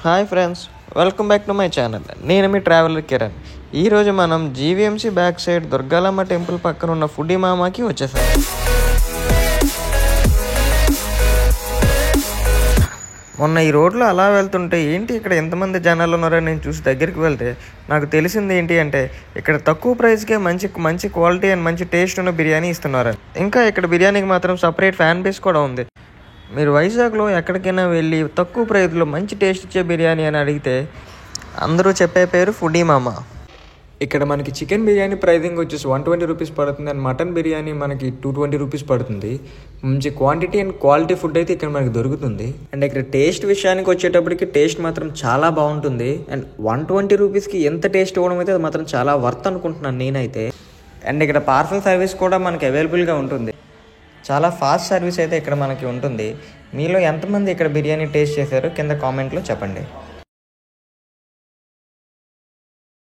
Hi friends, welcome back to my channel. నేను మీ traveller Kiran. ఈరోజు మనం GVMC back side Durgalamma temple పక్కన ఉన్న ఫుడీ మామాకి వచ్చేసాం. మొన్న ఈ రోడ్లో అలా వెళ్తుంటే ఏంటి ఇక్కడ ఎంతమంది జనాలు ఉన్నారని నేను చూసి దగ్గరికి వెళ్తే నాకు తెలిసింది ఏంటి అంటే ఇక్కడ తక్కువ ప్రైస్కే మంచి క్వాలిటీ అండ్ మంచి టేస్ట్ ఉన్న బిర్యానీ ఇస్తున్నారు. ఇంకా ఇక్కడ బిర్యానీకి మాత్రం సపరేట్ ఫ్యాన్ బేస్ కూడా ఉంది. మీరు వైజాగ్లో ఎక్కడికైనా వెళ్ళి తక్కువ ప్రైస్లో మంచి టేస్ట్ ఇచ్చే బిర్యానీ అని అడిగితే అందరూ చెప్పే పేరు ఫుడీ మామా. ఇక్కడ మనకి చికెన్ బిర్యానీ ప్రైజింగ్ వచ్చేసి 120 రూపీస్ పడుతుంది అండ్ మటన్ బిర్యానీ మనకి 220 రూపీస్ పడుతుంది. మంచి క్వాంటిటీ అండ్ క్వాలిటీ ఫుడ్ అయితే ఇక్కడ మనకి దొరుకుతుంది. అండ్ ఇక్కడ టేస్ట్ విషయానికి వచ్చేటప్పటికి టేస్ట్ మాత్రం చాలా బాగుంటుంది. అండ్ 120 రూపీస్కి ఎంత టేస్ట్ ఇవ్వడం అయితే అది మాత్రం చాలా వర్త్ అనుకుంటున్నాను నేనైతే. అండ్ ఇక్కడ పార్సల్ సర్వీస్ కూడా మనకి అవైలబుల్గా ఉంటుంది. చాలా ఫాస్ట్ సర్వీస్ అయితే ఇక్కడ మనకి ఉంటుంది. మీలో ఎంతమంది ఇక్కడ బిర్యానీ టేస్ట్ చేశారో కింద కామెంట్లో చెప్పండి.